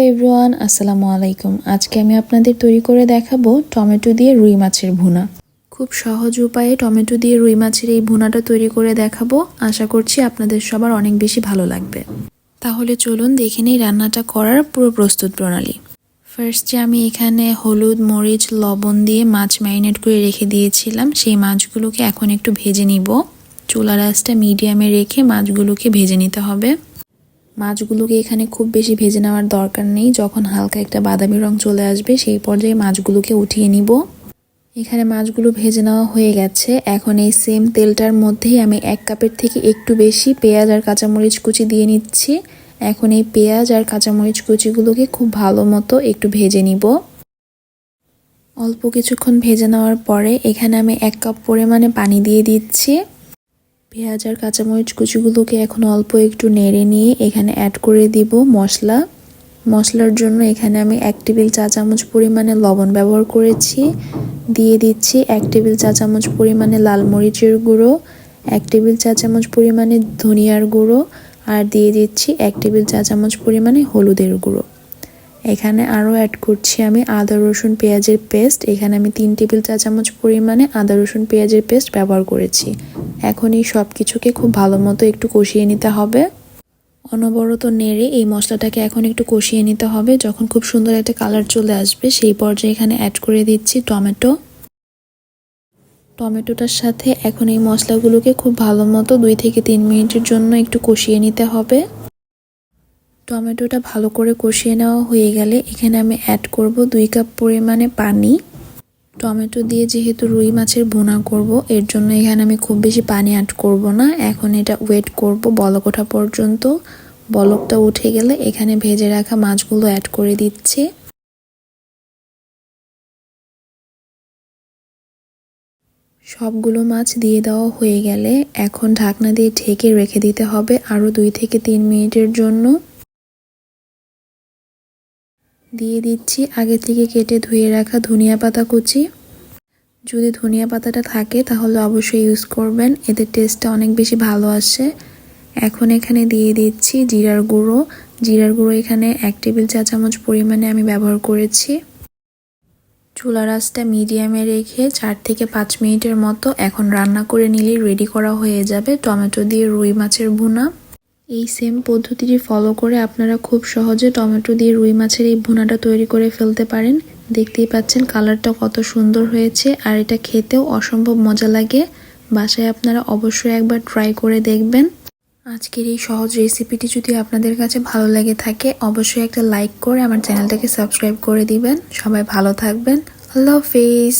Everyone, আসসালামু আলাইকুম। আজকে আমি আপনাদের তৈরি করে দেখাবো টমেটো দিয়ে রুই মাছের ভুনা। খুব সহজ উপায়ে টমেটো দিয়ে রুই মাছের এই ভুনাটা তৈরি করে দেখাবো। আশা করছি আপনাদের সবার অনেক বেশি ভালো লাগবে। তাহলে চলুন দেখে নিই রান্নাটা করার পুরো প্রস্তুত প্রণালী। ফার্স্টে আমি এখানে হলুদ, মরিচ, লবণ দিয়ে মাছ ম্যারিনেট করে রেখে দিয়েছিলাম। সেই মাছগুলোকে এখন একটু ভেজে নিব। চুলার আঁচটা মিডিয়ামে রেখে মাছগুলোকে ভেজে নিতে হবে। মাছগুলোকে এখানে খুব বেশি ভেজে নেওয়ার দরকার নেই। যখন হালকা একটা বাদামি রং চলে আসবে সেই পর্যায়ে মাছগুলোকে উঠিয়ে নিব। এখানে মাছগুলো ভেজে নেওয়া হয়ে গেছে। এখন এই সেম তেলটার মধ্যেই আমি 1 কাপের থেকে একটু বেশি পেঁয়াজ আর কাঁচামরিচ কুচি দিয়ে নিচ্ছি। এখন এই পেঁয়াজ আর কাঁচামরিচ কুচিগুলোকে খুব ভালো মতো একটু ভেজে নিব। অল্প কিছুক্ষণ ভেজে নেওয়ার পরে এখানে আমি 1 কাপ পরিমাণে পানি দিয়ে দিচ্ছি। পেঁয়াজ আর কাঁচামরিচ কুচিগুলোকে এখন অল্প একটু নেড়ে নিয়ে এখানে অ্যাড করে দিব মশলা। মশলার জন্য এখানে আমি 1 টেবিল চা চামচ পরিমাণে লবণ ব্যবহার করেছি। দিয়ে দিচ্ছি 1 টেবিল চা চামচ পরিমাণে লাল মরিচের গুঁড়ো, 1 টেবিল চা চামচ পরিমাণে ধনিয়ার গুঁড়ো, আর দিয়ে দিচ্ছি 1 টেবিল চা চামচ পরিমাণে হলুদের গুঁড়ো। এখানে আরও অ্যাড করছি আমি আদা রসুন পেঁয়াজের পেস্ট। এখানে আমি 3 টেবিল চা চামচ পরিমাণে আদা রসুন পেঁয়াজের পেস্ট ব্যবহার করেছি। এখন এই সব কিছুকে খুব ভালো মতো একটু কষিয়ে নিতে হবে। অনবরত নেড়ে এই মশলাটাকে এখন একটু কষিয়ে নিতে হবে। যখন খুব সুন্দর একটা কালার চলে আসবে সেই পর্যায়ে এখানে অ্যাড করে দিচ্ছি টমেটো। টমেটোটার সাথে এখন এই মশলাগুলোকে খুব ভালো মতো 2 থেকে 3 মিনিটের জন্য একটু কষিয়ে নিতে হবে। টমেটোটা ভালো করে কষিয়ে নেওয়া হয়ে গেলে এখানে আমি অ্যাড করব 2 কাপ পরিমাণে পানি। টমেটো দিয়ে যেহেতু রুই মাছের ভুনা করব, এর জন্য এখানে আমি খুব বেশি পানি অ্যাড করব না। এখন এটা ওয়েট করব বলক ওঠা পর্যন্ত। বলকটা উঠে গেলে এখানে ভেজে রাখা মাছগুলো অ্যাড করে দিচ্ছি। সবগুলো মাছ দিয়ে দেওয়া হয়ে গেলে এখন ঢাকনা দিয়ে ঢেকে রেখে দিতে হবে আরও 2 থেকে 3 মিনিটের জন্য। দিয়ে দিচ্ছি আগে থেকে কেটে ধুয়ে রাখা ধনিয়া পাতা কুচি। যদি ধনিয়া পাতাটা থাকে তাহলে অবশ্যই ইউজ করবেন, এতে টেস্টটা অনেক বেশি ভালো আসে। এখন এখানে দিয়ে দিচ্ছি জিরার গুঁড়ো। জিরার গুঁড়ো এখানে 1 টেবিল চা চামচ পরিমাণে আমি ব্যবহার করেছি। চুলার আঁচটা মিডিয়ামে রেখে 4 থেকে 5 মিনিটের মতো এখন রান্না করে নিলেই রেডি করা হয়ে যাবে টমেটো দিয়ে রুই মাছের ভুনা। এই সেম পদ্ধতিটি ফলো করে আপনারা খুব সহজে টমেটো দিয়ে রুই মাছের এই ভুনাটা তৈরি করে ফেলতে পারেন। দেখতেই পাচ্ছেন কালারটা কত সুন্দর হয়েছে, আর এটা খেতেও অসম্ভব মজা লাগে। বাসায় আপনারা অবশ্যই একবার ট্রাই করে দেখবেন। আজকের এই সহজ রেসিপিটি যদি আপনাদের কাছে ভালো লেগে থাকে অবশ্যই একটা লাইক করে আমার চ্যানেলটাকে সাবস্ক্রাইব করে দিবেন। সবাই ভালো থাকবেন। আল্লাহ হাফেজ।